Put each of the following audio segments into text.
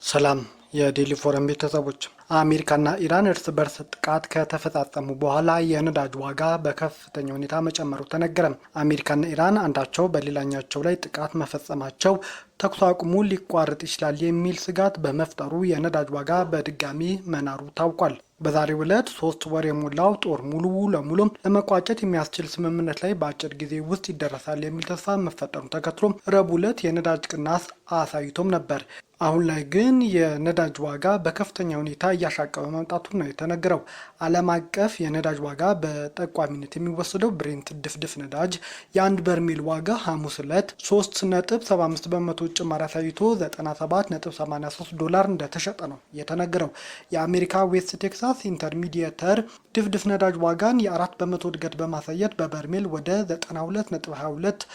ሰላም የዴሊ ፎረም ቤተሰቦች፣ አሜሪካና ኢራን እርስ በርስ ጥቃት ከተፈጻጸሙ በኋላ የነዳጅ ዋጋ በከፍተኛ ሁኔታ መጨመሩ ተነገረ። አሜሪካና ኢራን አንዳቸው በሌላኛቸው ላይ ጥቃት መፈጸማቸው ተኩስ አቁሙ ሊቋረጥ ይችላል የሚል ስጋት በመፍጠሩ የነዳጅ ዋጋ በድጋሚ መናሩ ታውቋል። በዛሬው ዕለት 3 ወር የሞላው ጦር ሙሉ ለሙሉ ለመቋጨት የሚያስችል ስምምነት ላይ በአጭር ጊዜ ውስጥ ይደረሳል የሚል ተስፋ መፈጠሩን ተከትሎ ረቡዕ ዕለት የነዳጅ ቅናሽ አሳይቶም ነበር። አሁን ላይ ግን የነዳጅ ዋጋ በከፍተኛ ሁኔታ እያሻቀበ መምጣቱ ነው የተነገረው። ዓለም አቀፍ የነዳጅ ዋጋ በጠቋሚነት የሚወሰደው ብሬንት ድፍድፍ ነዳጅ የአንድ በርሜል ዋጋ ሐሙስ ዕለት 3.75 በመቶ ጭማሪ አሳይቶ $97.83 እንደተሸጠ ነው የተነገረው። የአሜሪካ ዌስት ቴክሳስ ኢንተርሚዲየተር ድፍድፍ ነዳጅ ዋጋን የ4 በመቶ እድገት በማሳየት በበርሜል ወደ $92.22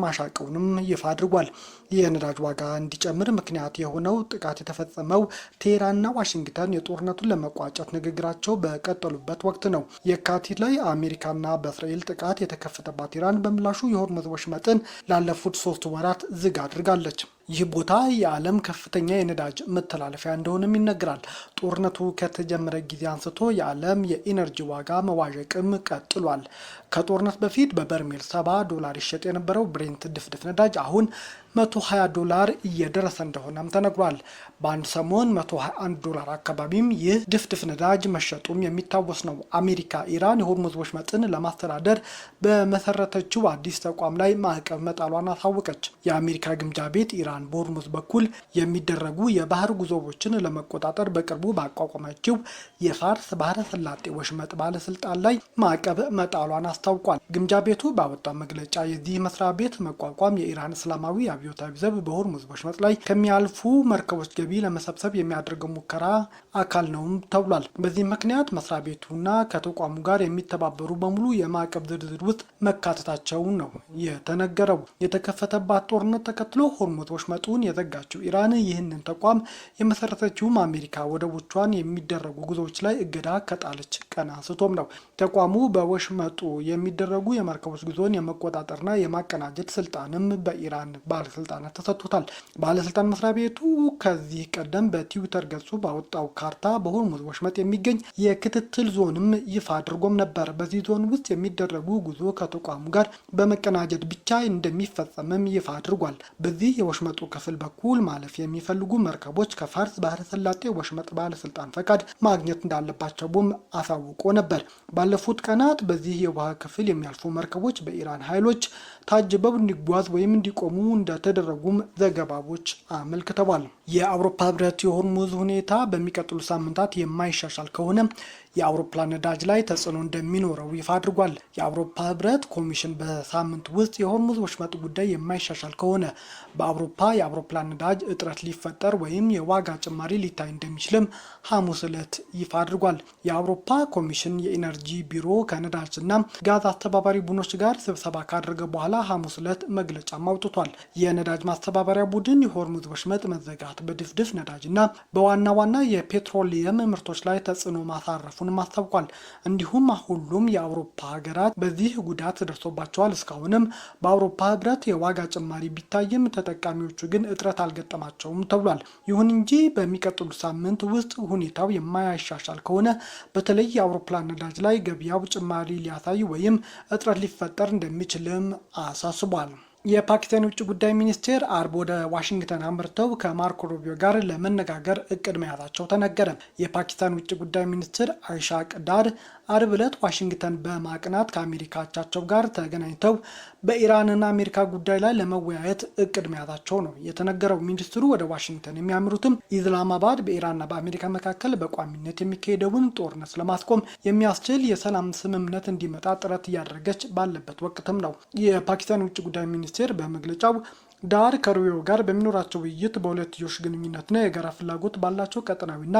ማሻቀቡንም ይፋ አድርጓል። የነዳጅ ዋጋ እንዲጨምር ምክንያት የሆነው ጥቃት የተፈጸመው ቴህራንና ዋሽንግተን የጦርነቱን ለመቋጨት ንግግራቸው በቀጠሉበት ወቅት ነው። የካቲት ላይ አሜሪካና በእስራኤል ጥቃት የተከፈተባት ኢራን በምላሹ የሆርሙዝ ወሽመጥን ላለፉት 3 ወራት ዝግ አድርጋለች። ይህ ቦታ የዓለም ከፍተኛ የነዳጅ መተላለፊያ እንደሆነም ይነገራል። ጦርነቱ ከተጀመረ ጊዜ አንስቶ የዓለም የኢነርጂ ዋጋ መዋዠቅም ቀጥሏል። ከጦርነት በፊት በበርሜል $70 ይሸጥ የነበረው ብሬንት ድፍድፍ ነዳጅ አሁን $120 እየደረሰ እንደሆነም ተነግሯል። በአንድ ሰሞን $121 አካባቢም ይህ ድፍድፍ ነዳጅ መሸጡም የሚታወስ ነው። አሜሪካ ኢራን የሆርሙዝ ወሽመጥን ለማስተዳደር በመሰረተችው አዲስ ተቋም ላይ ማዕቀብ መጣሏን አሳወቀች። የአሜሪካ ግምጃ ቤት ኢራን በሆርሙዝ በኩል የሚደረጉ የባህር ጉዞዎችን ለመቆጣጠር በቅርቡ ባቋቋመችው የፋርስ ባህረ ሰላጤ ወሽመጥ ባለስልጣን ላይ ማዕቀብ መጣሏን አስታውቋል። ግምጃ ቤቱ ባወጣው መግለጫ የዚህ መስሪያ ቤት መቋቋም የኢራን እስላማዊ አብዮታዊ ዘብ በሆርሙዝ ወሽመጥ ላይ ከሚያልፉ መርከቦች ገቢ ለመሰብሰብ የሚያደርገው ሙከራ አካል ነውም ተብሏል። በዚህ ምክንያት መስሪያ ቤቱና ከተቋሙ ጋር የሚተባበሩ በሙሉ የማዕቀብ ዝርዝር ውስጥ መካተታቸውን ነው የተነገረው። የተከፈተባት ጦርነት ተከትሎ ሆርሙዝ ወሽመጡን የዘጋችው ኢራን ይህንን ተቋም የመሰረተችውም አሜሪካ ወደቦቿን የሚደረጉ ጉዞዎች ላይ እገዳ ከጣለች ቀን አንስቶም ነው። ተቋሙ በወሽመጡ የሚደረጉ የመርከቦች ጉዞን የመቆጣጠርና የማቀናጀት ስልጣንም በኢራን ባለስልጣናት ተሰጥቶታል። ባለስልጣን መስሪያ ቤቱ ከዚህ ቀደም በትዊተር ገጹ ባወጣው ካርታ በሆርሙዝ ወሽመጥ የሚገኝ የክትትል ዞንም ይፋ አድርጎም ነበር። በዚህ ዞን ውስጥ የሚደረጉ ጉዞ ከተቋሙ ጋር በመቀናጀት ብቻ እንደሚፈጸምም ይፋ አድርጓል። በዚህ የወሽመጡ ክፍል በኩል ማለፍ የሚፈልጉ መርከቦች ከፋርስ ባህረ ሰላጤ ወሽመጥ ባለስልጣን ፈቃድ ማግኘት እንዳለባቸውም አሳውቆ ነበር። ባለፉት ቀናት በዚህ የውሃ ክፍል የሚያልፉ መርከቦች በኢራን ኃይሎች ታጅበው እንዲጓዝ ወይም እንዲቆሙ እንደተደረጉም ዘገባዎች አመልክተዋል። የአውሮፓ ህብረት የሆርሙዝ ሁኔታ በሚቀጥሉ ሳምንታት የማይሻሻል ከሆነ የአውሮፕላን ነዳጅ ላይ ተጽዕኖ እንደሚኖረው ይፋ አድርጓል። የአውሮፓ ህብረት ኮሚሽን በሳምንት ውስጥ የሆርሙዝ ወሽመጥ ጉዳይ የማይሻሻል ከሆነ በአውሮፓ የአውሮፕላን ነዳጅ እጥረት ሊፈጠር ወይም የዋጋ ጭማሪ ሊታይ እንደሚችልም ሐሙስ ዕለት ይፋ አድርጓል። የአውሮፓ ኮሚሽን የኢነርጂ ቢሮ ከነዳጅና ጋዝ አስተባባሪ ቡድኖች ጋር ስብሰባ ካደረገ በኋላ ሐሙስ ዕለት መግለጫም አውጥቷል። የነዳጅ ማስተባበሪያ ቡድን የሆርሙዝ ወሽመጥ መዘጋት በድፍድፍ ነዳጅና በዋና ዋና የፔትሮሊየም ምርቶች ላይ ተጽዕኖ ማሳረፉን ማስታውቋል። እንዲሁም ሁሉም የአውሮፓ ሀገራት በዚህ ጉዳት ደርሶባቸዋል። እስካሁንም በአውሮፓ ህብረት የዋጋ ጭማሪ ቢታይም ተጠቃሚዎቹ ግን እጥረት አልገጠማቸውም ተብሏል። ይሁን እንጂ በሚቀጥሉት ሳምንት ውስጥ ሁኔታው የማያሻሻል ከሆነ በተለይ የአውሮፕላን ነዳጅ ላይ ገበያው ጭማሪ ሊያሳይ ወይም እጥረት ሊፈጠር እንደሚችልም አሳስቧል። የፓኪስታን የውጭ ጉዳይ ሚኒስቴር አርብ ወደ ዋሽንግተን አምርተው ከማርኮ ሩቢዮ ጋር ለመነጋገር እቅድ መያዛቸው ተነገረ። የፓኪስታን ውጭ ጉዳይ ሚኒስትር አይሻቅ ዳር አርብ ዕለት ዋሽንግተን በማቅናት ከአሜሪካ አቻቸው ጋር ተገናኝተው በኢራንና አሜሪካ ጉዳይ ላይ ለመወያየት እቅድ መያዛቸው ነው የተነገረው። ሚኒስትሩ ወደ ዋሽንግተን የሚያምሩትም ኢስላማባድ በኢራንና በአሜሪካ መካከል በቋሚነት የሚካሄደውን ጦርነት ለማስቆም የሚያስችል የሰላም ስምምነት እንዲመጣ ጥረት እያደረገች ባለበት ወቅትም ነው። የፓኪስታን ውጭ ጉዳይ ሚኒስቴር በመግለጫው ዳር ከሩቢዮ ጋር በሚኖራቸው ውይይት በሁለትዮሽ ግንኙነትና የጋራ ፍላጎት ባላቸው ቀጠናዊና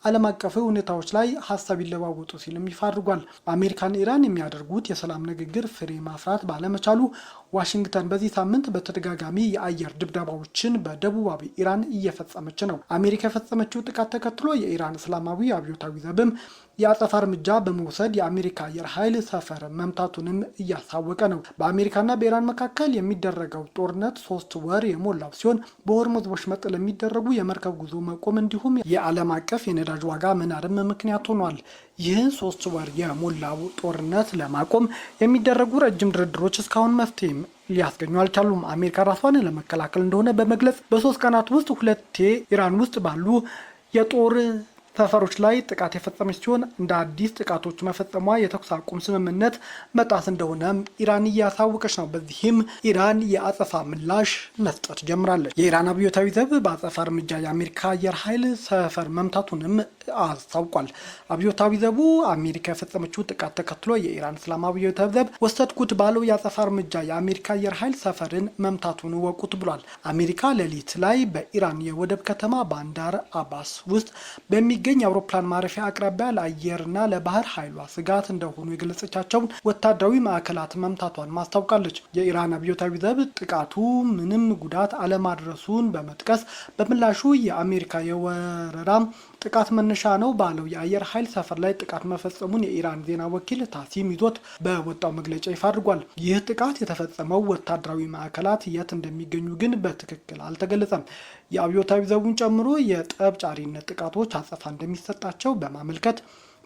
ዓለም አቀፍ ሁኔታዎች ላይ ሀሳብ ይለዋወጡ ሲልም ይፋ አድርጓል። አሜሪካና ኢራን የሚያደርጉት የሰላም ንግግር ፍሬ ማፍራት ባለመቻሉ ዋሽንግተን በዚህ ሳምንት በተደጋጋሚ የአየር ድብደባዎችን በደቡባዊ ኢራን እየፈጸመች ነው። አሜሪካ የፈጸመችው ጥቃት ተከትሎ የኢራን እስላማዊ አብዮታዊ ዘብም የአጸፋ እርምጃ በመውሰድ የአሜሪካ አየር ኃይል ሰፈር መምታቱንም እያሳወቀ ነው። በአሜሪካና በኢራን መካከል የሚደረገው ጦርነት 3 ወር የሞላው ሲሆን በሆርሙዝ ወሽመጥ ለሚደረጉ የመርከብ ጉዞ መቆም እንዲሁም የዓለም አቀፍ የነዳጅ ዋጋ መናርም ምክንያት ሆኗል። ይህን 3 ወር የሞላው ጦርነት ለማቆም የሚደረጉ ረጅም ድርድሮች እስካሁን መፍትሄም ሊያስገኙ አልቻሉም። አሜሪካ ራሷን ለመከላከል እንደሆነ በመግለጽ በ3 ቀናት ውስጥ 2 ኢራን ውስጥ ባሉ የጦር ሰፈሮች ላይ ጥቃት የፈጸመች ሲሆን እንደ አዲስ ጥቃቶች መፈጸሟ የተኩስ አቁም ስምምነት መጣስ እንደሆነ ኢራን እያሳወቀች ነው። በዚህም ኢራን የአጸፋ ምላሽ መስጠት ጀምራለች። የኢራን አብዮታዊ ዘብ በአጸፋ እርምጃ የአሜሪካ አየር ኃይል ሰፈር መምታቱንም አስታውቋል። አብዮታዊ ዘቡ አሜሪካ የፈጸመችው ጥቃት ተከትሎ የኢራን እስላማዊ አብዮታዊ ዘብ ወሰድኩት ባለው የአጸፋ እርምጃ የአሜሪካ አየር ኃይል ሰፈርን መምታቱን ወቁት ብሏል። አሜሪካ ሌሊት ላይ በኢራን የወደብ ከተማ ባንዳር አባስ ውስጥ በሚገኝ የአውሮፕላን ማረፊያ አቅራቢያ ለአየርና ለባህር ኃይሏ ስጋት እንደሆኑ የገለጸቻቸውን ወታደራዊ ማዕከላት መምታቷን ማስታውቃለች። የኢራን አብዮታዊ ዘብ ጥቃቱ ምንም ጉዳት አለማድረሱን በመጥቀስ በምላሹ የአሜሪካ የወረራ ጥቃት መነሻ ነው ባለው የአየር ኃይል ሰፈር ላይ ጥቃት መፈጸሙን የኢራን ዜና ወኪል ታሲም ይዞት በወጣው መግለጫ ይፋ አድርጓል። ይህ ጥቃት የተፈጸመው ወታደራዊ ማዕከላት የት እንደሚገኙ ግን በትክክል አልተገለጸም። የአብዮታዊ ዘቡን ጨምሮ የጠብ ጫሪነት ጥቃቶች አጸፋ እንደሚሰጣቸው በማመልከት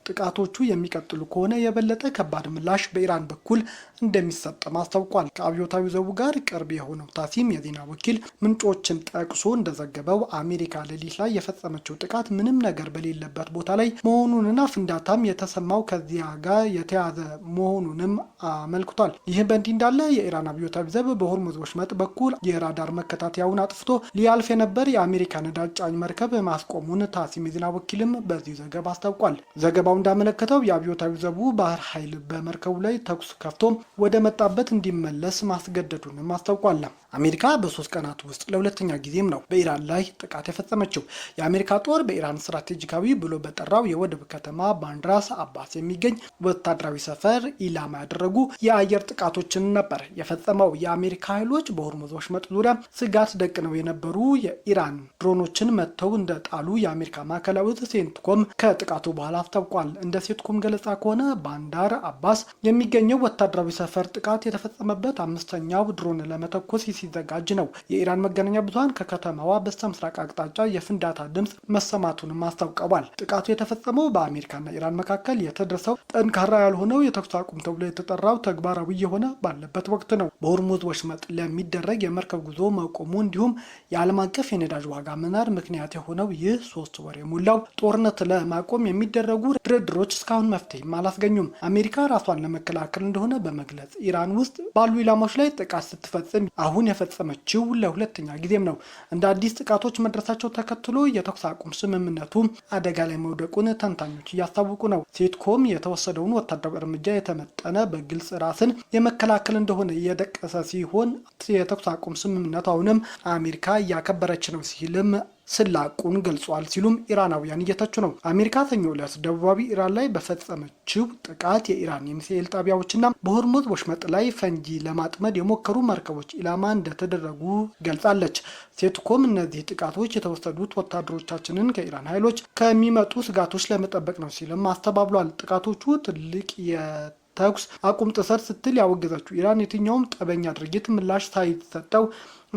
ጥቃቶቹ የሚቀጥሉ ከሆነ የበለጠ ከባድ ምላሽ በኢራን በኩል እንደሚሰጥም አስታውቋል። ከአብዮታዊ ዘቡ ጋር ቅርብ የሆነው ታሲም የዜና ወኪል ምንጮችን ጠቅሶ እንደዘገበው አሜሪካ ሌሊት ላይ የፈጸመችው ጥቃት ምንም ነገር በሌለበት ቦታ ላይ መሆኑንና ፍንዳታም የተሰማው ከዚያ ጋር የተያዘ መሆኑንም አመልክቷል። ይህ በእንዲህ እንዳለ የኢራን አብዮታዊ ዘብ በሆርሙዝ ወሽመጥ በኩል የራዳር መከታተያውን አጥፍቶ ሊያልፍ የነበር የአሜሪካ ነዳጅ ጫኝ መርከብ ማስቆሙን ታሲም የዜና ወኪልም በዚህ ዘገባ አስታውቋል። ዘገባው እንዳመለከተው የአብዮታዊ ዘቡ ባህር ኃይል በመርከቡ ላይ ተኩስ ከፍቶ ወደ መጣበት እንዲመለስ ማስገደዱንም አስታውቋል። አሜሪካ በ3 ቀናት ውስጥ ለሁለተኛ ጊዜም ነው በኢራን ላይ ጥቃት የፈጸመችው። የአሜሪካ ጦር በኢራን ስትራቴጂካዊ ብሎ በጠራው የወደብ ከተማ ባንዳር አባስ የሚገኝ ወታደራዊ ሰፈር ኢላማ ያደረጉ የአየር ጥቃቶችን ነበር የፈጸመው። የአሜሪካ ኃይሎች በሆርሙዝ ወሽመጥ ዙሪያ ስጋት ደቅነው የነበሩ የኢራን ድሮኖችን መጥተው እንደጣሉ የአሜሪካ ማዕከላዊ ሴንትኮም ከጥቃቱ በኋላ አስታውቋል። እንደ ሴትኮም ገለጻ ከሆነ ባንዳር አባስ የሚገኘው ወታደራዊ ሰፈር ጥቃት የተፈጸመበት 5ኛው ድሮን ለመተኮስ ሲዘጋጅ ነው። የኢራን መገናኛ ብዙሃን ከከተማዋ በስተምስራቅ አቅጣጫ የፍንዳታ ድምፅ መሰማቱንም አስታውቀዋል። ጥቃቱ የተፈጸመው በአሜሪካና ኢራን መካከል የተደረሰው ጠንካራ ያልሆነው የተኩስ አቁም ተብሎ የተጠራው ተግባራዊ የሆነ ባለበት ወቅት ነው። በሆርሙዝ ወሽመጥ ለሚደረግ የመርከብ ጉዞ መቆሙ እንዲሁም የዓለም አቀፍ የነዳጅ ዋጋ መናር ምክንያት የሆነው ይህ 3 ወር የሞላው ጦርነት ለማቆም የሚደረጉ ድርድሮች እስካሁን መፍትሄም አላስገኙም። አሜሪካ ራሷን ለመከላከል እንደሆነ በመግለጽ ኢራን ውስጥ ባሉ ኢላማዎች ላይ ጥቃት ስትፈጽም አሁን የፈጸመችው ለሁለተኛ ጊዜም ነው። እንደ አዲስ ጥቃቶች መድረሳቸው ተከትሎ የተኩስ አቁም ስምምነቱ አደጋ ላይ መውደቁን ተንታኞች እያስታወቁ ነው። ሴትኮም የተወሰደውን ወታደራዊ እርምጃ የተመጠነ በግልጽ ራስን የመከላከል እንደሆነ እየጠቀሰ ሲሆን የተኩስ አቁም ስምምነቱ አሁንም አሜሪካ እያከበረች ነው ሲልም ስላቁን ገልጿል ሲሉም ኢራናውያን እየተቹ ነው። አሜሪካ ሰኞ ዕለት ደቡባዊ ኢራን ላይ በፈጸመችው ጥቃት የኢራን የሚሳኤል ጣቢያዎችና በሆርሙዝ ወሽመጥ ላይ ፈንጂ ለማጥመድ የሞከሩ መርከቦች ኢላማ እንደተደረጉ ገልጻለች። ሴትኮም እነዚህ ጥቃቶች የተወሰዱት ወታደሮቻችንን ከኢራን ኃይሎች ከሚመጡ ስጋቶች ለመጠበቅ ነው ሲልም አስተባብሏል። ጥቃቶቹ ትልቅ የተኩስ አቁም ጥሰት ስትል ያወገዘችው ኢራን የትኛውም ጠበኛ ድርጊት ምላሽ ሳይሰጠው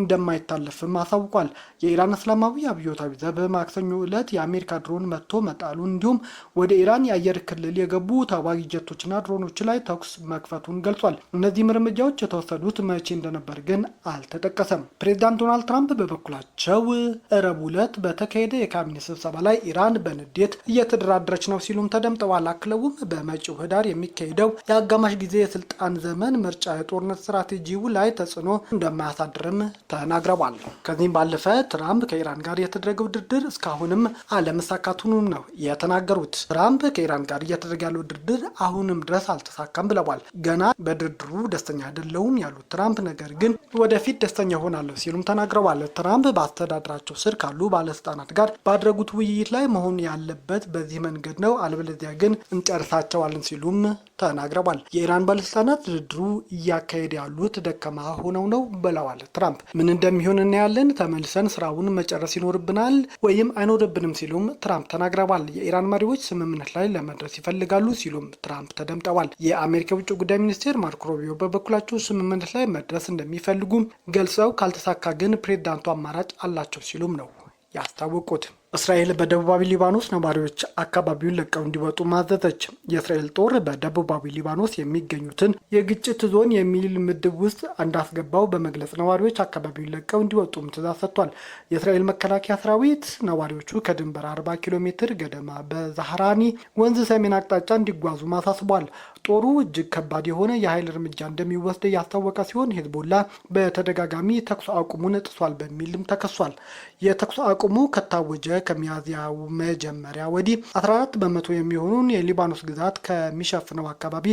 እንደማይታለፍም አሳውቋል። የኢራን እስላማዊ አብዮታዊ ዘብ ማክሰኞ ዕለት የአሜሪካ ድሮን መጥቶ መጣሉን እንዲሁም ወደ ኢራን የአየር ክልል የገቡ ተዋጊ ጀቶችና ድሮኖች ላይ ተኩስ መክፈቱን ገልጿል። እነዚህም እርምጃዎች የተወሰዱት መቼ እንደነበር ግን አልተጠቀሰም። ፕሬዚዳንት ዶናልድ ትራምፕ በበኩላቸው ረቡዕ ዕለት በተካሄደ የካቢኔ ስብሰባ ላይ ኢራን በንዴት እየተደራደረች ነው ሲሉም ተደምጠዋል። አክለውም በመጪው ህዳር የሚካሄደው የአጋማሽ ጊዜ የስልጣን ዘመን ምርጫ የጦርነት ስትራቴጂው ላይ ተጽዕኖ እንደማያሳድርም ተናግረዋል። ከዚህም ባለፈ ትራምፕ ከኢራን ጋር የተደረገው ድርድር እስካሁንም አለመሳካቱን ነው የተናገሩት። ትራምፕ ከኢራን ጋር እየተደረገ ያለው ድርድር አሁንም ድረስ አልተሳካም ብለዋል። ገና በድርድሩ ደስተኛ አይደለሁም ያሉት ትራምፕ ነገር ግን ወደፊት ደስተኛ ሆናለሁ ሲሉም ተናግረዋል። ትራምፕ በአስተዳደራቸው ስር ካሉ ባለስልጣናት ጋር ባደረጉት ውይይት ላይ መሆን ያለበት በዚህ መንገድ ነው፣ አለበለዚያ ግን እንጨርሳቸዋለን ሲሉም ተናግረዋል። የኢራን ባለስልጣናት ድርድሩ እያካሄደ ያሉት ደካማ ሆነው ነው ብለዋል ትራምፕ። ምን እንደሚሆን እናያለን። ተመልሰን ስራውን መጨረስ ይኖርብናል ወይም አይኖርብንም ሲሉም ትራምፕ ተናግረዋል። የኢራን መሪዎች ስምምነት ላይ ለመድረስ ይፈልጋሉ ሲሉም ትራምፕ ተደምጠዋል። የአሜሪካ ውጭ ጉዳይ ሚኒስቴር ማርኮ ሩቢዮ በበኩላቸው ስምምነት ላይ መድረስ እንደሚፈልጉም ገልጸው ካልተሳካ ግን ፕሬዝዳንቱ አማራጭ አላቸው ሲሉም ነው ያስታወቁት። እስራኤል በደቡባዊ ሊባኖስ ነዋሪዎች አካባቢውን ለቀው እንዲወጡ ማዘዘች። የእስራኤል ጦር በደቡባዊ ሊባኖስ የሚገኙትን የግጭት ዞን የሚል ምድብ ውስጥ እንዳስገባው በመግለጽ ነዋሪዎች አካባቢውን ለቀው እንዲወጡም ትዕዛዝ ሰጥቷል። የእስራኤል መከላከያ ሰራዊት ነዋሪዎቹ ከድንበር 40 ኪሎ ሜትር ገደማ በዛህራኒ ወንዝ ሰሜን አቅጣጫ እንዲጓዙ ማሳስቧል። ጦሩ እጅግ ከባድ የሆነ የኃይል እርምጃ እንደሚወስድ ያስታወቀ ሲሆን ሄዝቦላ በተደጋጋሚ ተኩስ አቁሙን ጥሷል በሚልም ተከሷል። የተኩስ አቁሙ ከታወጀ ከሚያዝያው መጀመሪያ ወዲህ 14 በመቶ የሚሆኑን የሊባኖስ ግዛት ከሚሸፍነው አካባቢ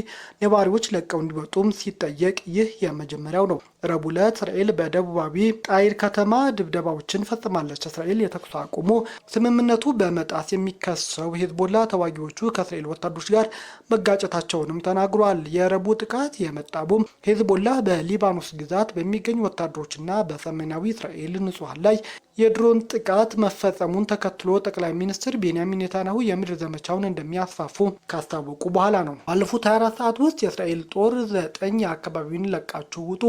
ነዋሪዎች ለቀው እንዲወጡም ሲጠየቅ ይህ የመጀመሪያው ነው። ረቡዕ ዕለት እስራኤል በደቡባዊ ጣይር ከተማ ድብደባዎችን ፈጽማለች። እስራኤል የተኩስ አቁሙ ስምምነቱ በመጣስ የሚከሰው ሄዝቦላ ተዋጊዎቹ ከእስራኤል ወታደሮች ጋር መጋጨታቸውንም ተናግሯል። የረቡዕ ጥቃት የመጣቡም ሄዝቦላ በሊባኖስ ግዛት በሚገኙ ወታደሮችና በሰሜናዊ እስራኤል ንጹሃን ላይ የድሮን ጥቃት መፈጸሙን ተከትሎ ጠቅላይ ሚኒስትር ቤንያሚን ኔታንያሁ የምድር ዘመቻውን እንደሚያስፋፉ ካስታወቁ በኋላ ነው። ባለፉት 24 ሰዓት ውስጥ የእስራኤል ጦር 9 አካባቢውን ለቃችሁ ውጡ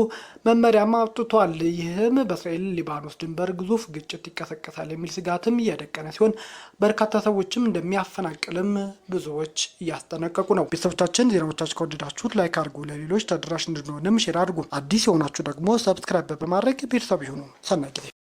መመሪያም አውጥቷል። ይህም በእስራኤል ሊባኖስ ድንበር ግዙፍ ግጭት ይቀሰቀሳል የሚል ስጋትም እየደቀነ ሲሆን በርካታ ሰዎችም እንደሚያፈናቅልም ብዙዎች እያስጠነቀቁ ነው። ቤተሰቦቻችን ዜናዎቻችን ከወደዳችሁት ላይክ አድርጉ፣ ለሌሎች ተደራሽ እንድንሆንም ሼር አድርጉ። አዲስ የሆናችሁ ደግሞ ሰብስክራይብ በማድረግ ቤተሰብ ይሁኑ። ሰናይ ጊዜ